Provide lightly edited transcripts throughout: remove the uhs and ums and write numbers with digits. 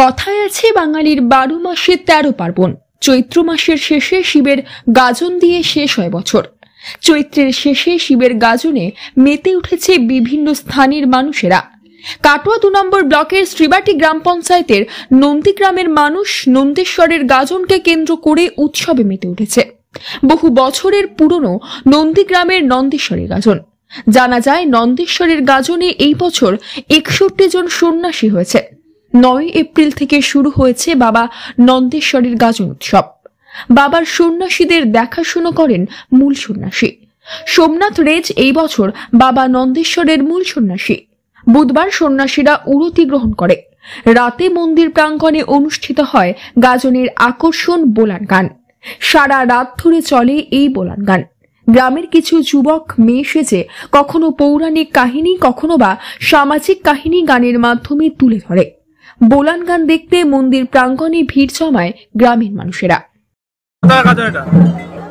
কথায় আছে বাঙালির 12 মাসে 13 পার্বণ। চৈত্র মাসের শেষে শিবের গাজন দিয়ে শেষ হয় বছর। চৈত্রের শেষে শিবের গাজনে মেতে উঠেছে বিভিন্ন স্থানের মানুষেরা। কাটোয়া 2 নম্বর ব্লকের শ্রীবাটি গ্রাম পঞ্চায়েতের নন্দীগ্রামের মানুষ নন্দেশ্বরের গাজনকে কেন্দ্র করে উৎসবে মেতে উঠেছে। বহু বছরের পুরনো নন্দীগ্রামের নন্দেশ্বরের গাজন। জানা যায় নন্দেশ্বরের গাজনে এই বছর 61 জন সন্ন্যাসী হয়েছে। 9 এপ্রিল থেকে শুরু হয়েছে বাবা নন্দেশ্বরের গাজন উৎসব। বাবার সন্ন্যাসীদের দেখাশুনো করেন মূল সন্ন্যাসী সোমনাথ রেজ। এই বছর বাবা নন্দেশ্বরের মূল সন্ন্যাসী। বুধবার সন্ন্যাসীরা উরতি গ্রহণ করে। রাতে মন্দির প্রাঙ্গণে অনুষ্ঠিত হয় গাজনের আকর্ষণ বোলান গান। সারা রাত ধরে চলে এই বোলান গান। গ্রামের কিছু যুবক মেয়ে সেজে কখনো পৌরাণিক কাহিনী, কখনো বা সামাজিক কাহিনী গানের মাধ্যমে তুলে ধরে। বোলান গান দেখতে মন্দির প্রাঙ্গণে ভিড় জমায় গ্রামের মানুষেরা।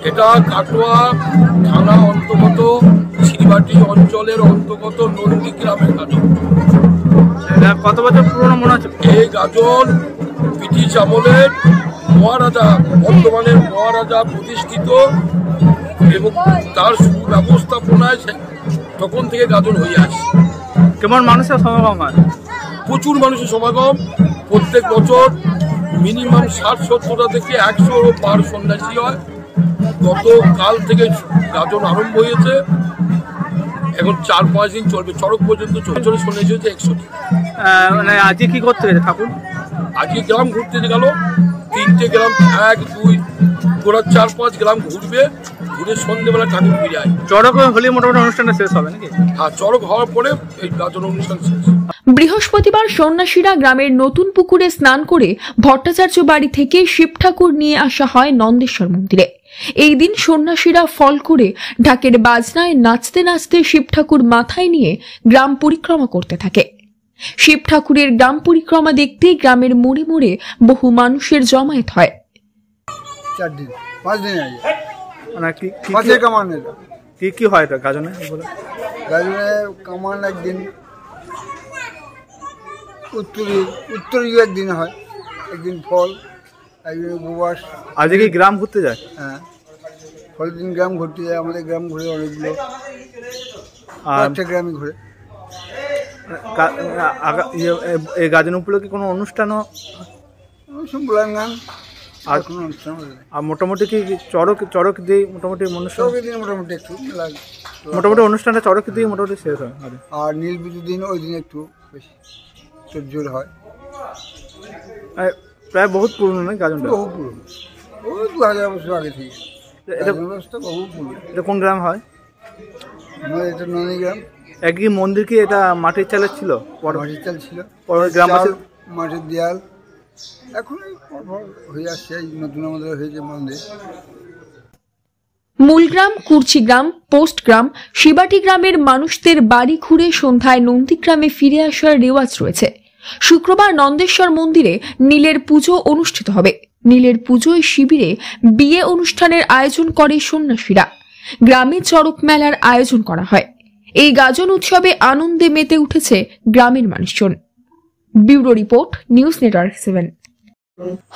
এটা কাটোয়া থানা অন্তর্গত শ্রীবাটি অঞ্চলের অন্তর্গত নন্দীগ্রামের গাজন। কত বছর পুরনো মনে হচ্ছে? এই গাজন ব্রিটিশ আমলের মহারাজা, বর্তমানের মহারাজা প্রতিষ্ঠিত এবং তার সুব্যবস্থাপনায় তখন থেকে গাজন হয়ে আসছে। কেমন মানুষের সমাগম হয়? প্রচুর মানুষের সমাগম। প্রত্যেক বছর মিনিমাম 60-70টা থেকে 100 পার সন্ন্যাসী হয়। গতকাল থেকে গাজন আরম্ভ হয়েছে, এখন 4-5 দিন চলবে, চড়ক পর্যন্ত চলে। সন্ন্যাসী হয়েছে 100টি। মানে আজকে কি করতে গেছে ঠাকুর? আজকে গ্রাম ঘুরতে গেল, 3টে গ্রাম, 1, 2, গোড়া 4-5 গ্রাম ঘুরবে, ঘুরে সন্ধ্যেবেলা ঠাকুর ফিরে আসবে। চড়ক হলে মোটামুটি অনুষ্ঠানটা শেষ হবে নাকি? হ্যাঁ, চড়ক হওয়ার পরে এই গাজন অনুষ্ঠান শেষ। বৃহস্পতিবার সন্ন্যাসীরা গ্রামের নতুন পুকুরে স্নান করে ভট্টাচার্য বাড়ি থেকে শিব ঠাকুর নিয়ে আসা হয় নন্দেশ্বর মন্দিরে। এই দিন সন্ন্যাসীরা ফল করে ঢাকের বাজনায় নাচতে নাচতে শিব ঠাকুর মাথায় নিয়ে গ্রাম পরিক্রমা করতে থাকে। শিব ঠাকুরের গ্রাম পরিক্রমা দেখতে গ্রামের মোড়ে মোড়ে বহু মানুষের জমায়েত হয়। 4 দিন 5 দিন আগে মানে কি হয় এটা গাজনে? গাজনে কামান একদিন, উত্তরী একদিন হয়, একদিন ফল, একদিন উপবাস। আজকে কি গ্রাম ঘুরতে যায়? হ্যাঁ, ফলের দিন গ্রাম ঘুরতে যায়। আমাদের গ্রাম ঘুরে অনেকগুলো, আর গ্রামে ঘুরে। এই গাজন উপলক্ষে কোনো অনুষ্ঠানও? বোলান গান আর কোনো অনুষ্ঠান? আর মোটামুটি কি চড়ক দিয়ে মোটামুটি মোটামুটি একটু মোটামুটি অনুষ্ঠানটা চড়ক দিয়ে মোটামুটি শেষ হয়। আর নীল বিজুর দিন ওই দিন একটু বেশি জোর হয়। প্রায় বহুত পুরনো নয় গাজনটা? বহু পুরনো, ওই 2000 বছর আগে থেকে বহু পুরনো। এটা কোন গ্রাম হয়? এটা নন্দীগ্রাম। একই মন্দির কি এটা মাটির চালের ছিল? মাটির চাল ছিল, মাটির দেয়াল। এখন হয়ে আসছে, নতুন আমাদের হয়েছে মন্দির। মূলগ্রাম, কুর্চিগ্রাম, পোস্টগ্রাম, শিবাটি গ্রামের মানুষদের বাড়ি ঘুরে সন্ধ্যায় নন্দীগ্রামে ফিরে আসার রেওয়াজ রয়েছে। শুক্রবার নন্দেশ্বর মন্দিরে নীলের পুজো অনুষ্ঠিত হবে। নীলের পুজোয় শিবিরে বিয়ে অনুষ্ঠানের আয়োজন করে সন্ন্যাসীরা। গ্রামে চড়ক মেলার আয়োজন করা হয়। এই গাজন উৎসবে আনন্দে মেতে উঠেছে গ্রামের মানুষজন। Bureau report, news network 7।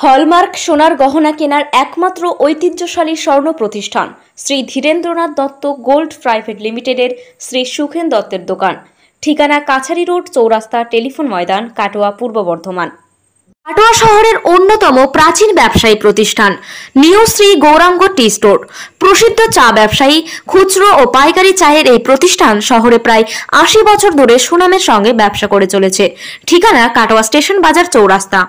Hallmark সোনার গহনা কেনার একমাত্র ঐতিহ্যশালী স্বর্ণ প্রতিষ্ঠান শ্রী ধীরেন্দ্রনাথ দত্ত গোল্ড প্রাইভেট লিমিটেডের শ্রী সুখেন দত্তের দোকান। ঠিকানা কাছারি রোড, চৌরাস্তা, টেলিফোন ময়দান, কাটোয়া, পূর্ব বর্ধমান। কাটোয়া শহরের অন্যতম প্রাচীন ব্যবসায়ী প্রতিষ্ঠান new Shri Gouranga tea store. প্রসিদ্ধ চা ব্যবসায়ী, খুচরো ও পাইকারি চায়ের এই প্রতিষ্ঠান শহরে প্রায় 80 বছর ধরে সুনামের সঙ্গে ব্যবসা করে চলেছে। ঠিকানা কাটোয়া স্টেশন বাজার, চৌরাস্তা।